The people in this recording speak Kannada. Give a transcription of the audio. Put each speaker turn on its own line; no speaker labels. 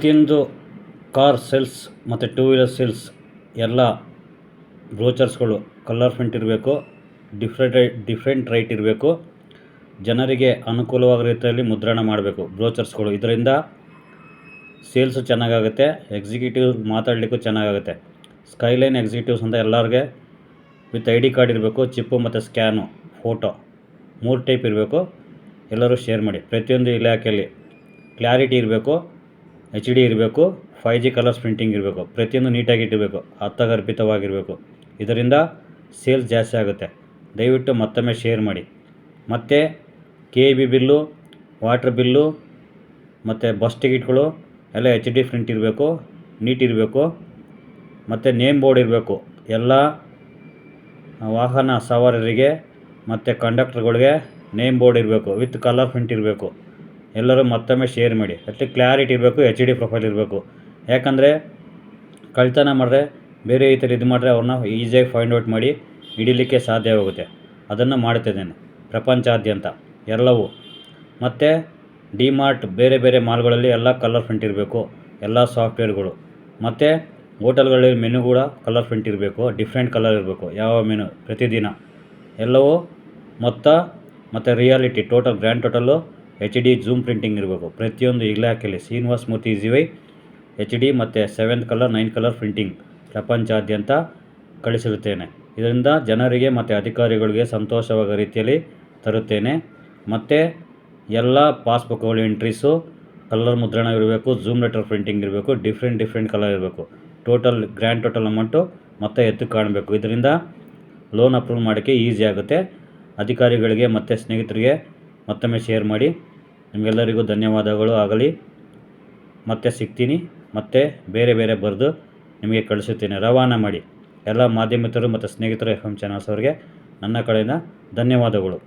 ಪ್ರತಿಯೊಂದು ಕಾರ್ ಸೇಲ್ಸ್ ಮತ್ತು ಟೂ ವೀಲರ್ ಸೇಲ್ಸ್ ಎಲ್ಲ ಬ್ರೋಚರ್ಸ್ಗಳು ಕಲರ್ ಪ್ರಿಂಟ್ ಇರಬೇಕು, ಡಿಫ್ರೆಂಟ್ ರೈಟ್ ಇರಬೇಕು, ಜನರಿಗೆ ಅನುಕೂಲವಾಗೋ ರೀತಿಯಲ್ಲಿ ಮುದ್ರಣ ಮಾಡಬೇಕು ಬ್ರೋಚರ್ಸ್ಗಳು. ಇದರಿಂದ ಸೇಲ್ಸು ಚೆನ್ನಾಗಾಗುತ್ತೆ, ಎಕ್ಸಿಕ್ಯೂಟಿವ್ ಮಾತಾಡಲಿಕ್ಕೂ ಚೆನ್ನಾಗಾಗುತ್ತೆ. ಸ್ಕೈಲೈನ್ ಎಕ್ಸಿಕ್ಯೂಟಿವ್ಸ್ ಅಂತ ಎಲ್ಲರಿಗೆ ವಿತ್ ID ಕಾರ್ಡ್ ಇರಬೇಕು, ಚಿಪ್ಪು ಮತ್ತು ಸ್ಕ್ಯಾನು, ಫೋಟೋ 3 ಟೈಪ್ ಇರಬೇಕು. ಎಲ್ಲರೂ ಶೇರ್ ಮಾಡಿ. ಪ್ರತಿಯೊಂದು ಇಲಾಖೆಯಲ್ಲಿ ಕ್ಲಾರಿಟಿ ಇರಬೇಕು, HD ಇರಬೇಕು, 5G ಕಲರ್ಸ್ ಪ್ರಿಂಟಿಂಗ್ ಇರಬೇಕು. ಪ್ರತಿಯೊಂದು ನೀಟಾಗಿಟ್ಟಿರಬೇಕು, ಅರ್ಥಗರ್ಭಿತವಾಗಿರಬೇಕು. ಇದರಿಂದ ಸೇಲ್ಸ್ ಜಾಸ್ತಿ ಆಗುತ್ತೆ. ದಯವಿಟ್ಟು ಮತ್ತೊಮ್ಮೆ ಶೇರ್ ಮಾಡಿ. ಮತ್ತು KEB ಬಿಲ್ಲು, ವಾಟ್ರ್ ಬಿಲ್ಲು ಮತ್ತು ಬಸ್ ಟಿಕೆಟ್ಗಳು ಎಲ್ಲ HD ಪ್ರಿಂಟ್ ಇರಬೇಕು, ನೀಟ್ ಇರಬೇಕು. ಮತ್ತು ನೇಮ್ ಬೋರ್ಡ್ ಇರಬೇಕು. ಎಲ್ಲ ವಾಹನ ಸವಾರರಿಗೆ ಮತ್ತು ಕಂಡಕ್ಟರ್ಗಳಿಗೆ ನೇಮ್ ಬೋರ್ಡ್ ಇರಬೇಕು, ವಿತ್ ಕಲರ್ ಪ್ರಿಂಟ್ ಇರಬೇಕು. ಎಲ್ಲರೂ ಮತ್ತೊಮ್ಮೆ ಶೇರ್ ಮಾಡಿ. ಅಷ್ಟೇ ಕ್ಲಾರಿಟಿ ಇರಬೇಕು, HD ಪ್ರೊಫೈಲ್ ಇರಬೇಕು. ಯಾಕಂದರೆ ಕಳ್ತನ ಮಾಡಿದ್ರೆ ಬೇರೆ ಈ ಥರ ಇದು ಮಾಡಿದ್ರೆ ಅವ್ರನ್ನ ಈಸಿಯಾಗಿ ಫೈಂಡ್ ಔಟ್ ಮಾಡಿ ಹಿಡಿಲಿಕ್ಕೆ ಸಾಧ್ಯವಾಗುತ್ತೆ. ಅದನ್ನು ಮಾಡುತ್ತಿದ್ದೇನೆ ಪ್ರಪಂಚಾದ್ಯಂತ ಎಲ್ಲವೂ. ಮತ್ತು ಡಿಮಾರ್ಟ್ ಬೇರೆ ಬೇರೆ ಮಾಲ್ಗಳಲ್ಲಿ ಎಲ್ಲ ಕಲರ್ ಪ್ರಿಂಟ್ ಇರಬೇಕು, ಎಲ್ಲ ಸಾಫ್ಟ್ವೇರ್ಗಳು. ಮತ್ತು ಹೋಟೆಲ್ಗಳಲ್ಲಿ ಮೆನು ಕೂಡ ಕಲರ್ ಪ್ರಿಂಟ್ ಇರಬೇಕು, ಡಿಫ್ರೆಂಟ್ ಕಲರ್ ಇರಬೇಕು. ಯಾವ ಮೆನು ಪ್ರತಿದಿನ ಎಲ್ಲವೂ ಮತ್ತು reality total grand total HD zoom printing ಇರಬೇಕು. ಪ್ರತಿಯೊಂದು ಇಲಾಖೆಯಲ್ಲಿ ಶ್ರೀನಿವಾಸ್ ಮೂರ್ತಿ ZY HD ಮತ್ತು 7th colour 9th colour printing ಪ್ರಪಂಚಾದ್ಯಂತ ಕಳಿಸಿರುತ್ತೇನೆ. ಇದರಿಂದ ಜನರಿಗೆ ಮತ್ತು ಅಧಿಕಾರಿಗಳಿಗೆ ಸಂತೋಷವಾಗೋ ರೀತಿಯಲ್ಲಿ ತರುತ್ತೇನೆ. ಮತ್ತು ಎಲ್ಲ ಪಾಸ್ಬುಕ್ಗಳು ಎಂಟ್ರೀಸು ಕಲರ್ ಮುದ್ರಣ ಇರಬೇಕು, ಝೂಮ್ ಲೆಟರ್ ಪ್ರಿಂಟಿಂಗ್ ಇರಬೇಕು, ಡಿಫ್ರೆಂಟ್ ಕಲರ್ ಇರಬೇಕು. ಟೋಟಲ್ ಗ್ರ್ಯಾಂಡ್ ಟೋಟಲ್ ಅಮೌಂಟು ಮತ್ತೆ ಎತ್ತು ಕಾಣಬೇಕು. ಇದರಿಂದ ಲೋನ್ ಅಪ್ರೂವ್ ಮಾಡೋಕ್ಕೆ ಈಸಿ ಆಗುತ್ತೆ. ಅಧಿಕಾರಿಗಳಿಗೆ ಮತ್ತು ಸ್ನೇಹಿತರಿಗೆ ಮತ್ತೊಮ್ಮೆ ಶೇರ್ ಮಾಡಿ. ನಿಮಗೆಲ್ಲರಿಗೂ ಧನ್ಯವಾದಗಳು ಆಗಲಿ. ಮತ್ತೆ ಸಿಗ್ತೀನಿ, ಮತ್ತೆ ಬೇರೆ ಬರೆದು ನಿಮಗೆ ಕಳಿಸುತ್ತೇನೆ. ರವಾನೆ ಮಾಡಿ ಎಲ್ಲ ಮಾಧ್ಯಮಿತರು ಮತ್ತು ಸ್ನೇಹಿತರು FM ಚಾನಲ್ಸ್ ಅವರಿಗೆ ನನ್ನ ಕಡೆಯಿಂದ ಧನ್ಯವಾದಗಳು.